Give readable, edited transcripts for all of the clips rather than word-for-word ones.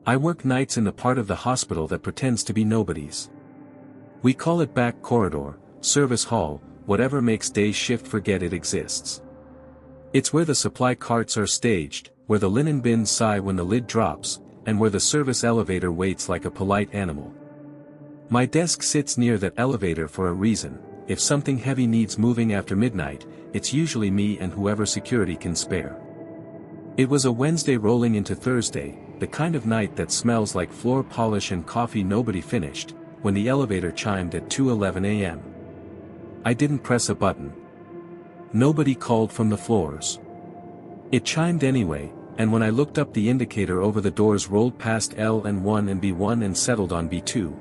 I work nights in the part of the hospital that pretends to be nobody's. We call it back corridor, service hall, whatever makes day shift forget it exists. It's where the supply carts are staged, where the linen bins sigh when the lid drops, and where the service elevator waits like a polite animal. My desk sits near that elevator for a reason. If something heavy needs moving after midnight, it's usually me and whoever security can spare. It was a Wednesday rolling into Thursday, the kind of night that smells like floor polish and coffee nobody finished, when the elevator chimed at 2:11 a.m. I didn't press a button. Nobody called from the floors. It chimed anyway, and when I looked up the indicator over the doors rolled past L1 and B1 and settled on B2.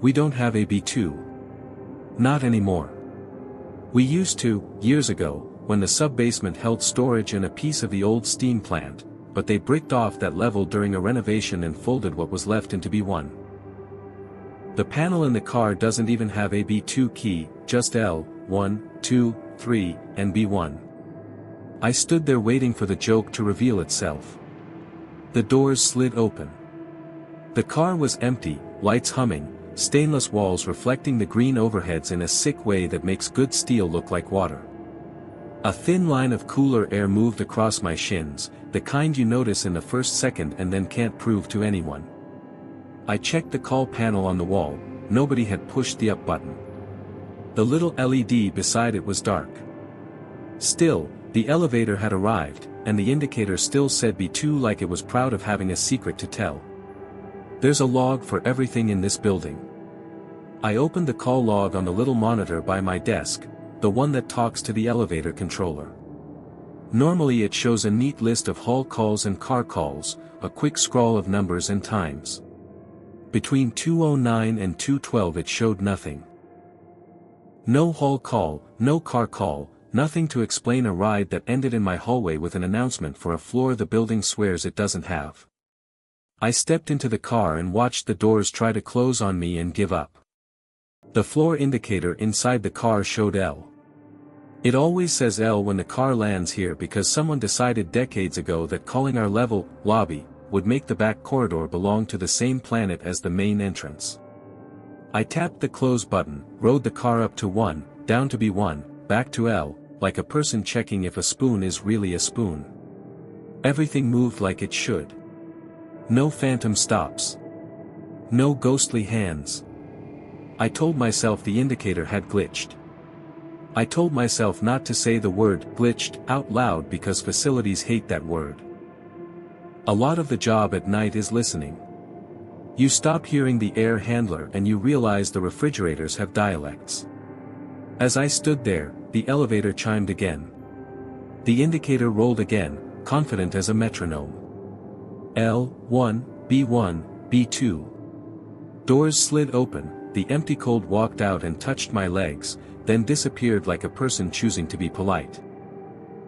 We don't have a B2. Not anymore. We used to, years ago, when the sub-basement held storage and a piece of the old steam plant, but they bricked off that level during a renovation and folded what was left into B1. The panel in the car doesn't even have a B2 key, just L, 1, 2, 3, and B1. I stood there waiting for the joke to reveal itself. The doors slid open. The car was empty, lights humming, stainless walls reflecting the green overheads in a sick way that makes good steel look like water. A thin line of cooler air moved across my shins, the kind you notice in the first second and then can't prove to anyone. I checked the call panel on the wall, nobody had pushed the up button. The little LED beside it was dark. Still, the elevator had arrived, and the indicator still said B2 like it was proud of having a secret to tell. There's a log for everything in this building. I opened the call log on the little monitor by my desk, the one that talks to the elevator controller. Normally it shows a neat list of hall calls and car calls, a quick scroll of numbers and times. Between 2:09 and 2:12 it showed nothing. No hall call, no car call, nothing to explain a ride that ended in my hallway with an announcement for a floor the building swears it doesn't have. I stepped into the car and watched the doors try to close on me and give up. The floor indicator inside the car showed L. It always says L when the car lands here because someone decided decades ago that calling our level, lobby, would make the back corridor belong to the same planet as the main entrance. I tapped the close button, rode the car up to 1, down to B1, back to L, like a person checking if a spoon is really a spoon. Everything moved like it should. No phantom stops. No ghostly hands. I told myself the indicator had glitched. I told myself not to say the word glitched out loud because facilities hate that word. A lot of the job at night is listening. You stop hearing the air handler and you realize the refrigerators have dialects. As I stood there, the elevator chimed again. The indicator rolled again, confident as a metronome. L1, B1, B2. Doors slid open, the empty cold walked out and touched my legs, then disappeared like a person choosing to be polite.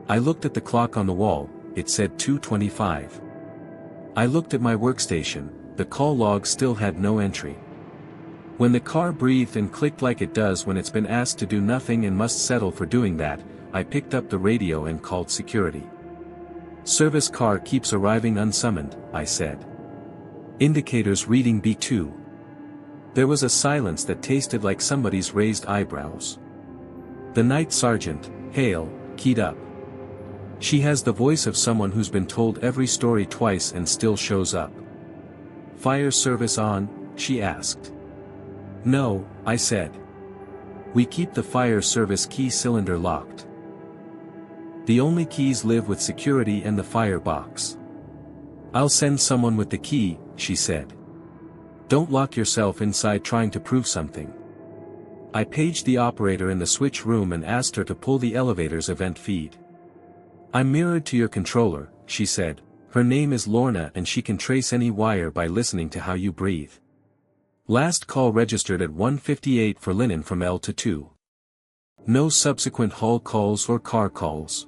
I looked at the clock on the wall, it said 2:25. I looked at my workstation, the call log still had no entry. When the car breathed and clicked like it does when it's been asked to do nothing and must settle for doing that, I picked up the radio and called security. Service car keeps arriving unsummoned, I said. Indicators reading B2. There was a silence that tasted like somebody's raised eyebrows. The night sergeant, Hale, keyed up. She has the voice of someone who's been told every story twice and still shows up. Fire service on? She asked. No, I said. We keep the fire service key cylinder locked. The only keys live with security and the fire box. I'll send someone with the key, she said. Don't lock yourself inside trying to prove something. I paged the operator in the switch room and asked her to pull the elevator's event feed. I'm mirrored to your controller, she said. Her name is Lorna and she can trace any wire by listening to how you breathe. Last call registered at 1:58 for linen from L to 2. No subsequent hall calls or car calls.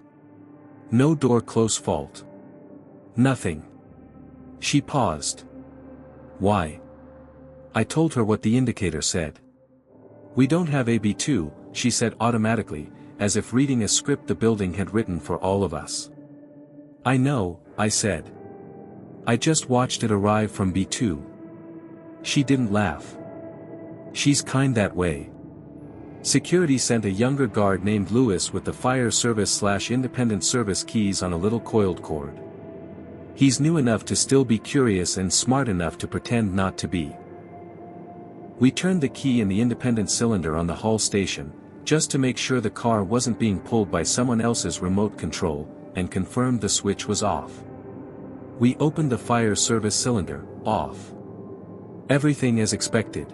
No door close fault. Nothing. She paused. Why? I told her what the indicator said. We don't have a B2, she said automatically, as if reading a script the building had written for all of us. I know, I said. I just watched it arrive from B2. She didn't laugh. She's kind that way. Security sent a younger guard named Lewis with the fire service/independent service keys on a little coiled cord. He's new enough to still be curious and smart enough to pretend not to be. We turned the key in the independent cylinder on the hall station, just to make sure the car wasn't being pulled by someone else's remote control, and confirmed the switch was off. We opened the fire service cylinder, off. Everything as expected.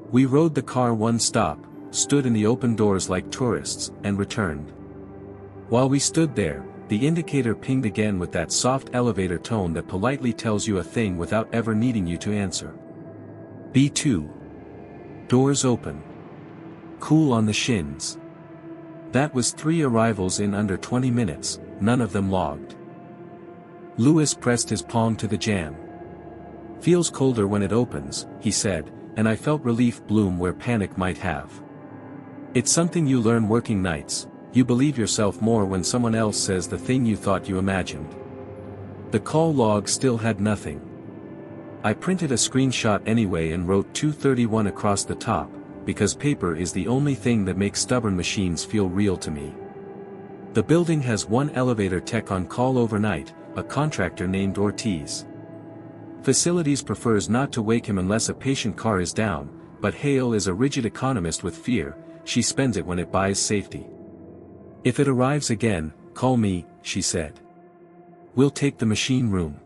We rode the car one stop, stood in the open doors like tourists, and returned. While we stood there, the indicator pinged again with that soft elevator tone that politely tells you a thing without ever needing you to answer. B2. Doors open. Cool on the shins. That was 3 arrivals in under 20 minutes, none of them logged. Lewis pressed his palm to the jamb. Feels colder when it opens, he said, and I felt relief bloom where panic might have. It's something you learn working nights, you believe yourself more when someone else says the thing you thought you imagined. The call log still had nothing. I printed a screenshot anyway and wrote 231 across the top, because paper is the only thing that makes stubborn machines feel real to me. The building has one elevator tech on call overnight, a contractor named Ortiz. Facilities prefers not to wake him unless a patient car is down, but Hale is a rigid economist with fear, she spends it when it buys safety. If it arrives again, call me, she said. We'll take the machine room.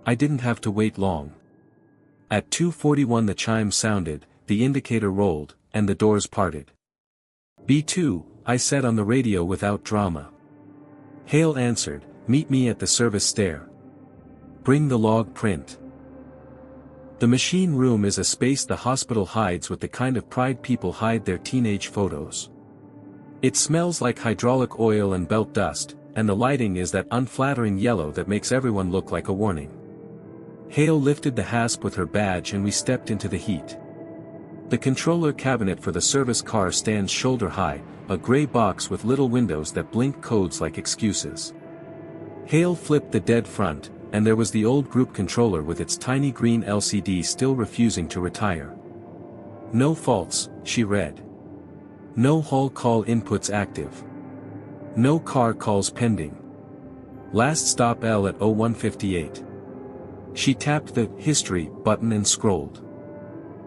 I didn't have to wait long. At 2:41 the chime sounded, the indicator rolled, and the doors parted. B2, I said on the radio without drama. Hale answered, meet me at the service stair. Bring the log print. The machine room is a space the hospital hides with the kind of pride people hide their teenage photos. It smells like hydraulic oil and belt dust, and the lighting is that unflattering yellow that makes everyone look like a warning. Hale lifted the hasp with her badge and we stepped into the heat. The controller cabinet for the service car stands shoulder high, a gray box with little windows that blink codes like excuses. Hale flipped the dead front, and there was the old group controller with its tiny green LCD still refusing to retire. No faults, she read. No hall call inputs active. No car calls pending. Last stop L at 0158. She tapped the History button and scrolled.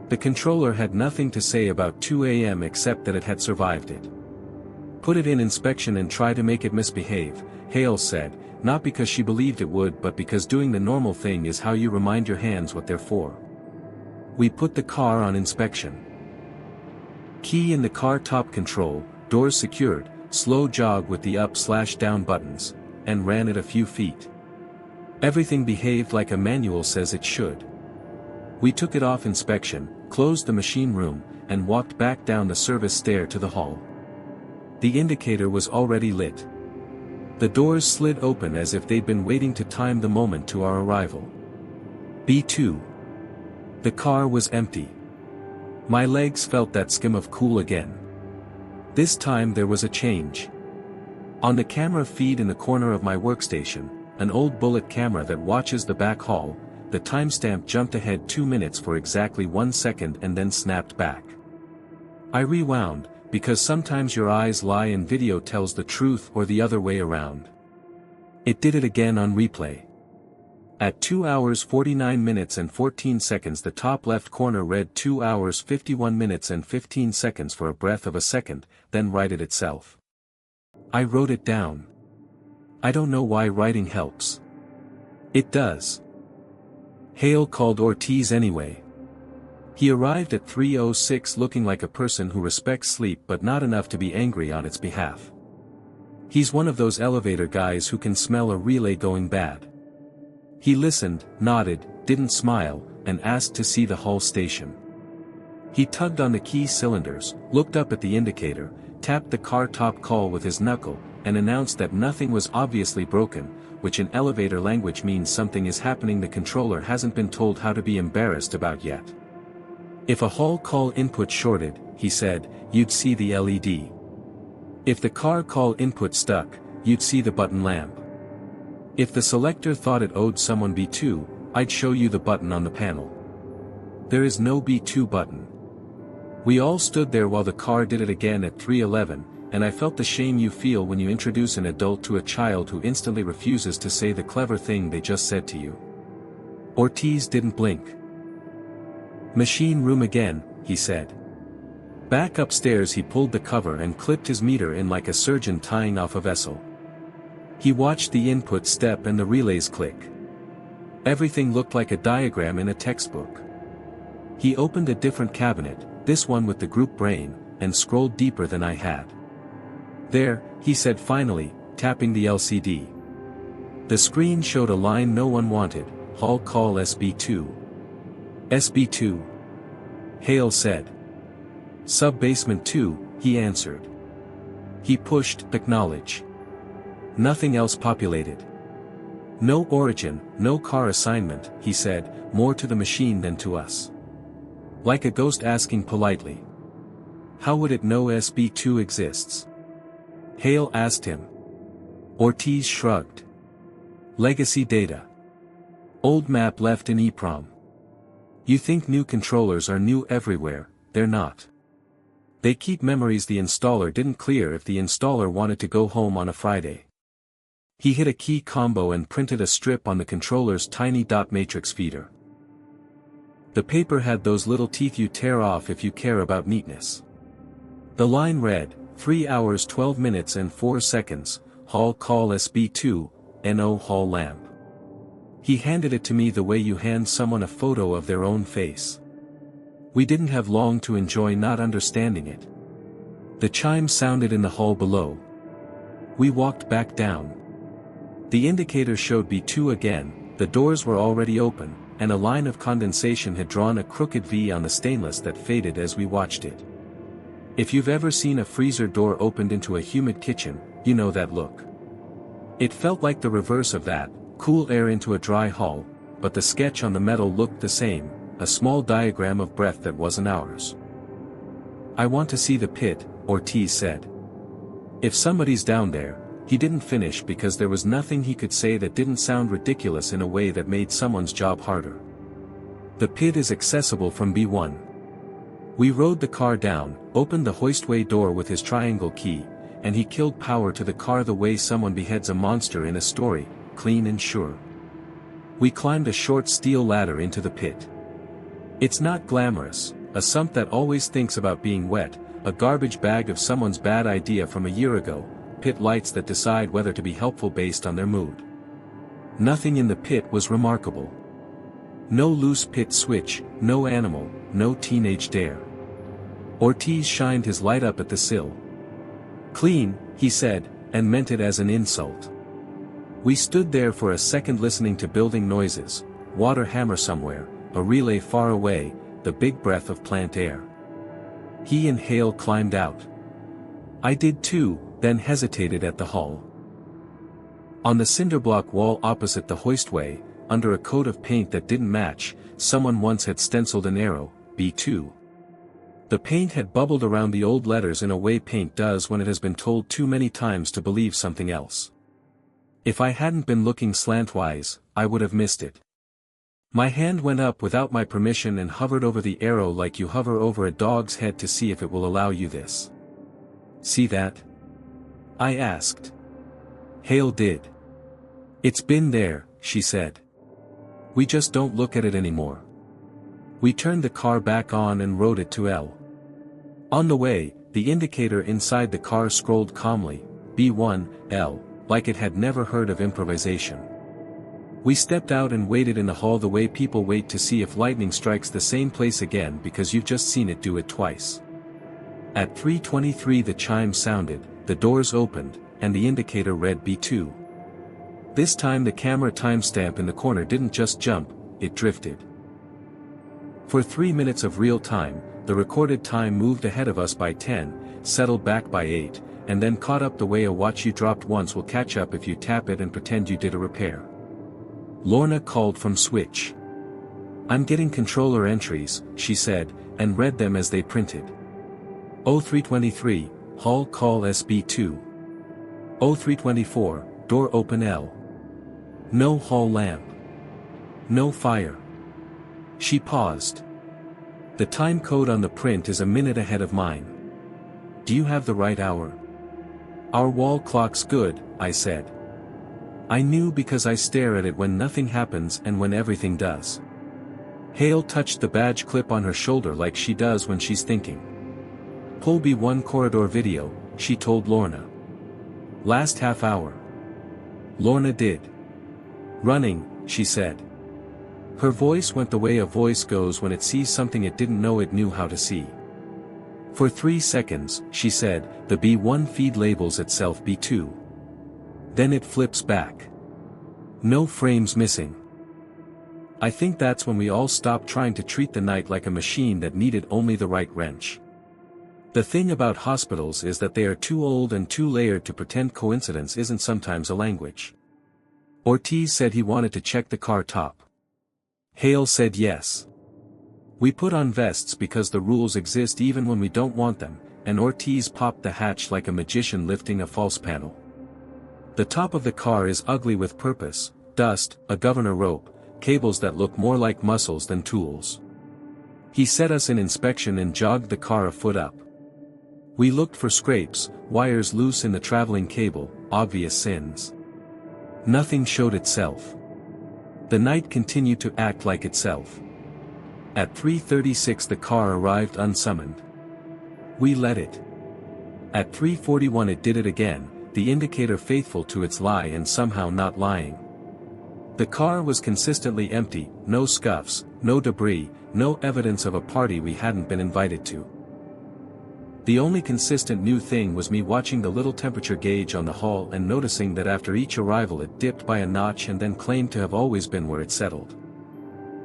The controller had nothing to say about 2 a.m. except that it had survived it. Put it in inspection and try to make it misbehave, Hale said, not because she believed it would but because doing the normal thing is how you remind your hands what they're for. We put the car on inspection. Key in the car top control, doors secured, slow jog with the up/down buttons, and ran it a few feet. Everything behaved like a manual says it should. We took it off inspection, closed the machine room, and walked back down the service stair to the hall. The indicator was already lit. The doors slid open as if they'd been waiting to time the moment to our arrival. B2. The car was empty. My legs felt that skim of cool again. This time there was a change. On the camera feed in the corner of my workstation, an old bullet camera that watches the back hall, the timestamp jumped ahead 2 minutes for exactly 1 second and then snapped back. I rewound, because sometimes your eyes lie and video tells the truth or the other way around. It did it again on replay. At 2 hours 49 minutes and 14 seconds the top left corner read 2 hours 51 minutes and 15 seconds for a breath of a second, then righted itself. I wrote it down. I don't know why writing helps. It does. Hale called Ortiz anyway. He arrived at 3:06 looking like a person who respects sleep but not enough to be angry on its behalf. He's one of those elevator guys who can smell a relay going bad. He listened, nodded, didn't smile, and asked to see the hall station. He tugged on the key cylinders, looked up at the indicator, tapped the car top call with his knuckle, and announced that nothing was obviously broken, which in elevator language means something is happening the controller hasn't been told how to be embarrassed about yet. If a hall call input shorted, he said, you'd see the LED. If the car call input stuck, you'd see the button lamp. If the selector thought it owed someone B2, I'd show you the button on the panel. There is no B2 button. We all stood there while the car did it again at 3:11, and I felt the shame you feel when you introduce an adult to a child who instantly refuses to say the clever thing they just said to you. Ortiz didn't blink. "Machine room again," he said. Back upstairs he pulled the cover and clipped his meter in like a surgeon tying off a vessel. He watched the input step and the relays click. Everything looked like a diagram in a textbook. He opened a different cabinet, this one with the group brain, and scrolled deeper than I had. "There," he said finally, tapping the LCD. The screen showed a line no one wanted, "Hall call SB2. SB2. Hale said. "Sub-basement 2, he answered. He pushed acknowledge. Nothing else populated. "No origin, no car assignment," he said, more to the machine than to us. Like a ghost asking politely. "How would it know SB2 exists?" Hale asked him. Ortiz shrugged. "Legacy data. Old map left in EEPROM. You think new controllers are new everywhere, they're not. They keep memories the installer didn't clear if the installer wanted to go home on a Friday." He hit a key combo and printed a strip on the controller's tiny dot matrix feeder. The paper had those little teeth you tear off if you care about neatness. The line read, 3 hours 12 minutes and 4 seconds, Hall call SB2, NO Hall lamp. He handed it to me the way you hand someone a photo of their own face. We didn't have long to enjoy not understanding it. The chime sounded in the hall below. We walked back down. The indicator showed B2 again, the doors were already open, and a line of condensation had drawn a crooked V on the stainless that faded as we watched it. If you've ever seen a freezer door opened into a humid kitchen, you know that look. It felt like the reverse of that, cool air into a dry hall, but the sketch on the metal looked the same, a small diagram of breath that wasn't ours. "I want to see the pit," Ortiz said. If somebody's down there, he didn't finish because there was nothing he could say that didn't sound ridiculous in a way that made someone's job harder. "The pit is accessible from B1. We rode the car down, opened the hoistway door with his triangle key, and he killed power to the car the way someone beheads a monster in a story, clean and sure. We climbed a short steel ladder into the pit. It's not glamorous, a sump that always thinks about being wet, a garbage bag of someone's bad idea from a year ago, pit lights that decide whether to be helpful based on their mood. Nothing in the pit was remarkable. No loose pit switch, no animal, no teenage dare. Ortiz shined his light up at the sill. "Clean," he said, and meant it as an insult. We stood there for a second listening to building noises, water hammer somewhere, a relay far away, the big breath of plant air. He and Hale climbed out. I did too, then hesitated at the hull. On the cinderblock wall opposite the hoistway, under a coat of paint that didn't match, someone once had stenciled an arrow, B2. The paint had bubbled around the old letters in a way paint does when it has been told too many times to believe something else. If I hadn't been looking slantwise, I would have missed it. My hand went up without my permission and hovered over the arrow like you hover over a dog's head to see if it will allow you this. "See that?" I asked. Hale did. "It's been there," she said. "We just don't look at it anymore." We turned the car back on and rode it to L. On the way, the indicator inside the car scrolled calmly, B1, L, like it had never heard of improvisation. We stepped out and waited in the hall the way people wait to see if lightning strikes the same place again because you've just seen it do it twice. At 3:23 the chime sounded, the doors opened, and the indicator read B2. This time the camera timestamp in the corner didn't just jump, it drifted. For 3 minutes of real time, the recorded time moved ahead of us by 10, settled back by 8, and then caught up the way a watch you dropped once will catch up if you tap it and pretend you did a repair. Lorna called from switch. "I'm getting controller entries," she said, and read them as they printed. 0323, Hall call SB2. 0324, door open L. No hall lamp. No fire. She paused. The time code on the print is a minute ahead of mine. Do you have the right hour? Our wall clock's good, I said. I knew because I stare at it when nothing happens and when everything does. Hale touched the badge clip on her shoulder like she does when she's thinking. Pull B1 corridor video, she told Lorna. Last half hour. Lorna did. Running, she said. Her voice went the way a voice goes when it sees something it didn't know it knew how to see. For 3 seconds, she said, the B1 feed labels itself B2. Then it flips back. No frames missing. I think that's when we all stopped trying to treat the night like a machine that needed only the right wrench. The thing about hospitals is that they are too old and too layered to pretend coincidence isn't sometimes a language. Ortiz said he wanted to check the car top. Hale said yes. We put on vests because the rules exist even when we don't want them, and Ortiz popped the hatch like a magician lifting a false panel. The top of the car is ugly with purpose, dust, a governor rope, cables that look more like muscles than tools. He set us in inspection and jogged the car a foot up. We looked for scrapes, wires loose in the traveling cable, obvious sins. Nothing showed itself. The night continued to act like itself. At 3:36 the car arrived unsummoned. We let it. At 3:41 it did it again, the indicator faithful to its lie and somehow not lying. The car was consistently empty, no scuffs, no debris, no evidence of a party we hadn't been invited to. The only consistent new thing was me watching the little temperature gauge on the hall and noticing that after each arrival it dipped by a notch and then claimed to have always been where it settled.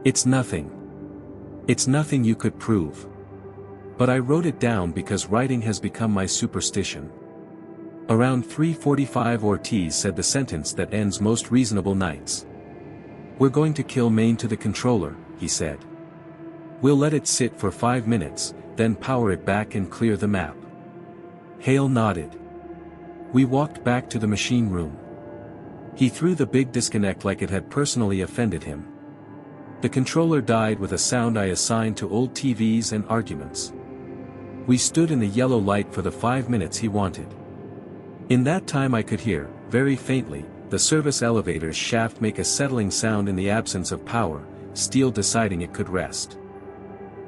It's nothing. It's nothing you could prove. But I wrote it down because writing has become my superstition. Around 3:45 Ortiz said the sentence that ends most reasonable nights. We're going to kill Maine to the controller, he said. We'll let it sit for 5 minutes, then power it back and clear the map. Hale nodded. We walked back to the machine room. He threw the big disconnect like it had personally offended him. The controller died with a sound I assigned to old TVs and arguments. We stood in the yellow light for the 5 minutes he wanted. In that time I could hear, very faintly, the service elevator's shaft make a settling sound in the absence of power, steel deciding it could rest.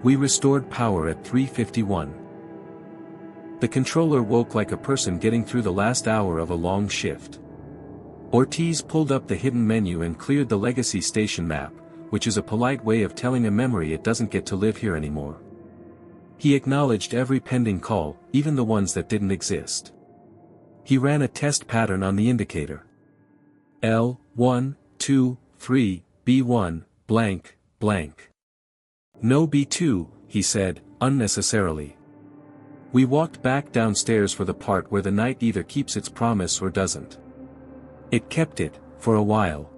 We restored power at 3:51. The controller woke like a person getting through the last hour of a long shift. Ortiz pulled up the hidden menu and cleared the legacy station map, which is a polite way of telling a memory it doesn't get to live here anymore. He acknowledged every pending call, even the ones that didn't exist. He ran a test pattern on the indicator. L1, 2, 3, B1, blank, blank. No B2, he said, unnecessarily. We walked back downstairs for the part where the night either keeps its promise or doesn't. It kept it, for a while.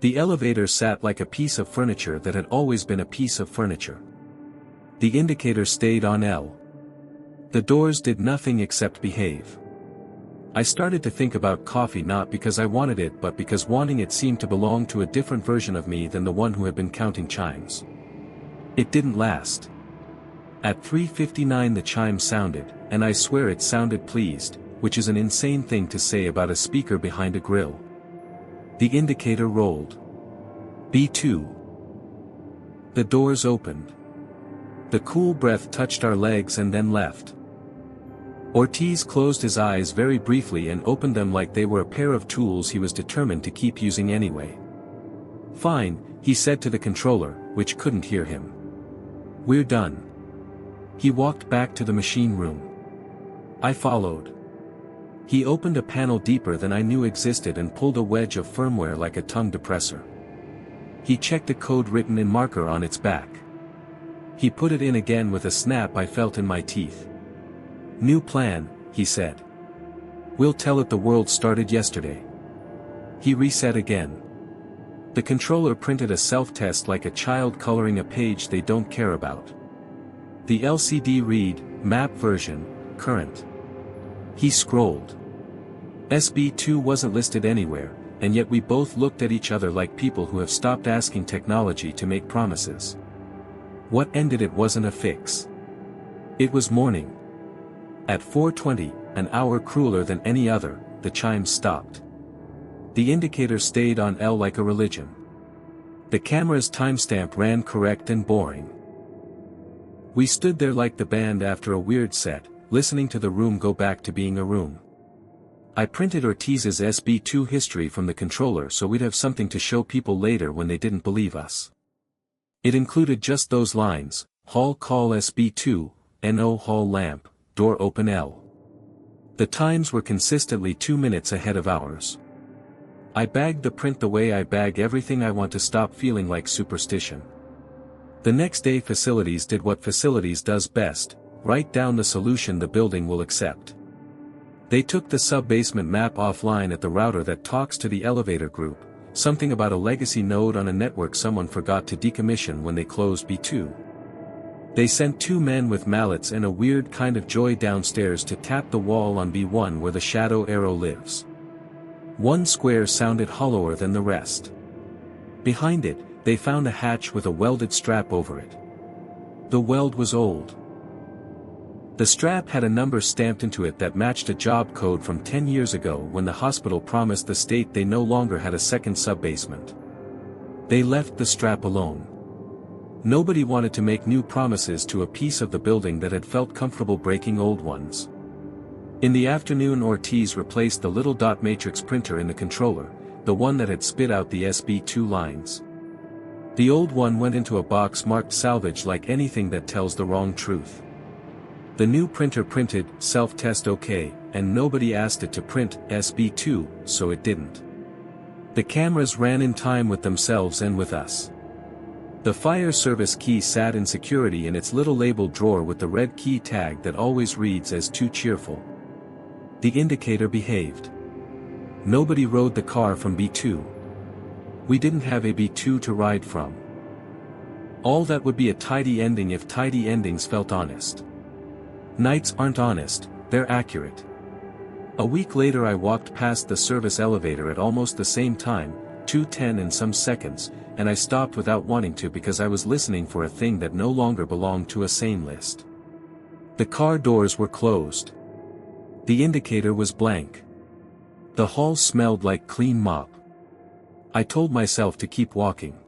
The elevator sat like a piece of furniture that had always been a piece of furniture. The indicator stayed on L. The doors did nothing except behave. I started to think about coffee not because I wanted it but because wanting it seemed to belong to a different version of me than the one who had been counting chimes. It didn't last. At 3:59 the chime sounded, and I swear it sounded pleased, which is an insane thing to say about a speaker behind a grill. The indicator rolled. B2. The doors opened. The cool breath touched our legs and then left. Ortiz closed his eyes very briefly and opened them like they were a pair of tools he was determined to keep using anyway. Fine, he said to the controller, which couldn't hear him. We're done. He walked back to the machine room. I followed. He opened a panel deeper than I knew existed and pulled a wedge of firmware like a tongue depressor. He checked a code written in marker on its back. He put it in again with a snap I felt in my teeth. New plan, he said. We'll tell it the world started yesterday. He reset again. The controller printed a self-test like a child coloring a page they don't care about. The LCD read, map version, current. He scrolled. SB2 wasn't listed anywhere, and yet we both looked at each other like people who have stopped asking technology to make promises. What ended it wasn't a fix. It was morning. At 4:20, an hour crueler than any other, the chimes stopped. The indicator stayed on L like a religion. The camera's timestamp ran correct and boring. We stood there like the band after a weird set, listening to the room go back to being a room. I printed Ortiz's SB2 history from the controller so we'd have something to show people later when they didn't believe us. It included just those lines: hall call SB2, NO hall lamp, door open L. The times were consistently 2 minutes ahead of ours. I bagged the print the way I bag everything I want to stop feeling like superstition. The next day facilities did what facilities does best: write down the solution the building will accept. They took the sub-basement map offline at the router that talks to the elevator group, something about a legacy node on a network someone forgot to decommission when they closed B2. They sent 2 men with mallets and a weird kind of joy downstairs to tap the wall on B1 where the shadow arrow lives. One square sounded hollower than the rest. Behind it, they found a hatch with a welded strap over it. The weld was old. The strap had a number stamped into it that matched a job code from 10 years ago when the hospital promised the state they no longer had a second sub-basement. They left the strap alone. Nobody wanted to make new promises to a piece of the building that had felt comfortable breaking old ones. In the afternoon, Ortiz replaced the little dot matrix printer in the controller, the one that had spit out the SB2 lines. The old one went into a box marked salvage like anything that tells the wrong truth. The new printer printed self-test OK, and nobody asked it to print SB2, so it didn't. The cameras ran in time with themselves and with us. The fire service key sat in security in its little labeled drawer with the red key tag that always reads as too cheerful. The indicator behaved. Nobody rode the car from B2. We didn't have a B2 to ride from. All that would be a tidy ending if tidy endings felt honest. Nights aren't honest, they're accurate. A week later I walked past the service elevator at almost the same time, 2:10 and some seconds, and I stopped without wanting to because I was listening for a thing that no longer belonged to a sane list. The car doors were closed. The indicator was blank. The hall smelled like clean mop. I told myself to keep walking.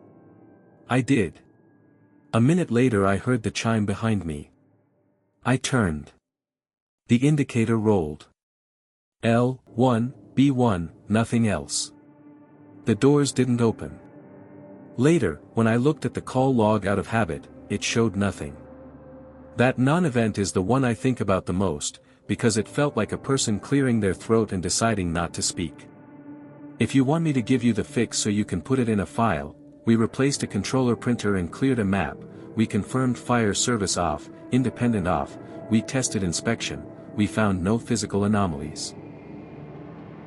I did. A minute later I heard the chime behind me. I turned. The indicator rolled. L1, B1, nothing else. The doors didn't open. Later, when I looked at the call log out of habit, it showed nothing. That non-event is the one I think about the most, because it felt like a person clearing their throat and deciding not to speak. If you want me to give you the fix so you can put it in a file, we replaced a controller printer and cleared a map, we confirmed fire service off, independent off, we tested inspection, we found no physical anomalies.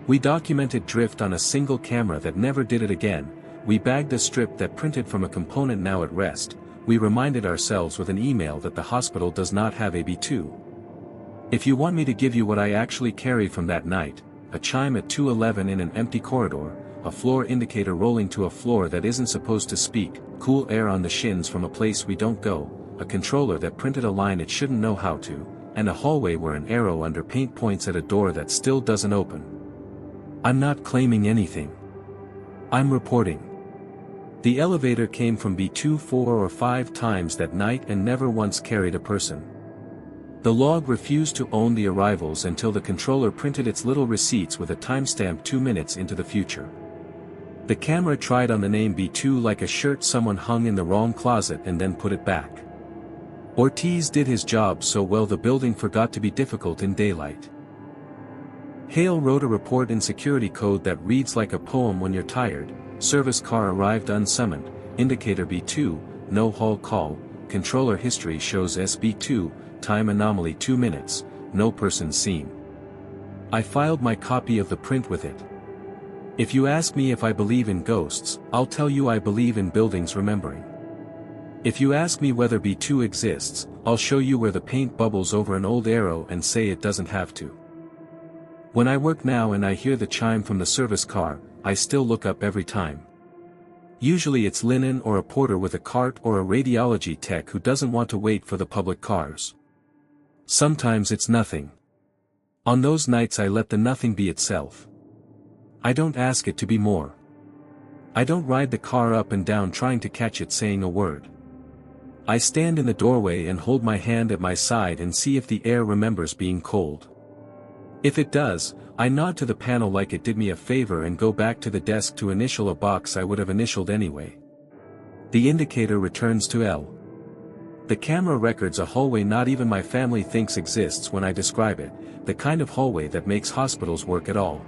We documented drift on a single camera that never did it again, we bagged a strip that printed from a component now at rest, we reminded ourselves with an email that the hospital does not have a B2. If you want me to give you what I actually carry from that night, a chime at 2:11 in an empty corridor, a floor indicator rolling to a floor that isn't supposed to speak, cool air on the shins from a place we don't go, a controller that printed a line it shouldn't know how to, and a hallway where an arrow under paint points at a door that still doesn't open. I'm not claiming anything. I'm reporting. The elevator came from B2 4 or 5 times that night and never once carried a person. The log refused to own the arrivals until the controller printed its little receipts with a timestamp 2 minutes into the future. The camera tried on the name B2 like a shirt someone hung in the wrong closet and then put it back. Ortiz did his job so well the building forgot to be difficult in daylight. Hale wrote a report in security code that reads like a poem when you're tired, service car arrived unsummoned, indicator B2, no hall call, controller history shows SB2, time anomaly 2 minutes, no person seen. I filed my copy of the print with it. If you ask me if I believe in ghosts, I'll tell you I believe in buildings remembering. If you ask me whether B2 exists, I'll show you where the paint bubbles over an old arrow and say it doesn't have to. When I work now and I hear the chime from the service car, I still look up every time. Usually it's linen or a porter with a cart or a radiology tech who doesn't want to wait for the public cars. Sometimes it's nothing. On those nights I let the nothing be itself. I don't ask it to be more. I don't ride the car up and down trying to catch it saying a word. I stand in the doorway and hold my hand at my side and see if the air remembers being cold. If it does, I nod to the panel like it did me a favor and go back to the desk to initial a box I would have initialed anyway. The indicator returns to L. The camera records a hallway not even my family thinks exists when I describe it, the kind of hallway that makes hospitals work at all.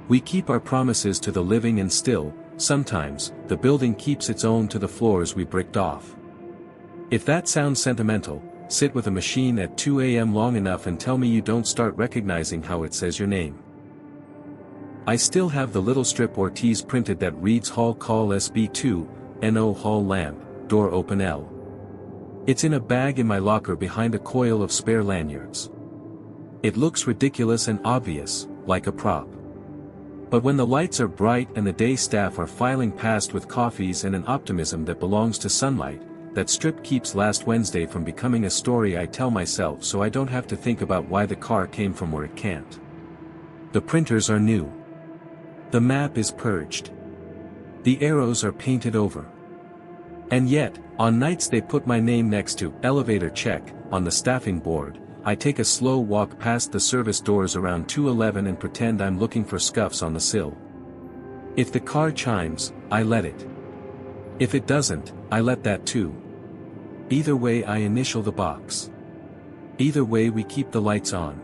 We keep our promises to the living and still, sometimes, the building keeps its own to the floors we bricked off. If that sounds sentimental, sit with a machine at 2 a.m. long enough and tell me you don't start recognizing how it says your name. I still have the little strip Ortiz printed that reads Hall Call SB2, NO Hall Lamp, Door Open L. It's in a bag in my locker behind a coil of spare lanyards. It looks ridiculous and obvious, like a prop. But when the lights are bright and the day staff are filing past with coffees and an optimism that belongs to sunlight, that strip keeps last Wednesday from becoming a story I tell myself so I don't have to think about why the car came from where it can't. The printers are new. The map is purged. The arrows are painted over. And yet, on nights they put my name next to elevator check on the staffing board, I take a slow walk past the service doors around 211 and pretend I'm looking for scuffs on the sill. If the car chimes, I let it. If it doesn't, I let that too. Either way I initial the box. Either way we keep the lights on.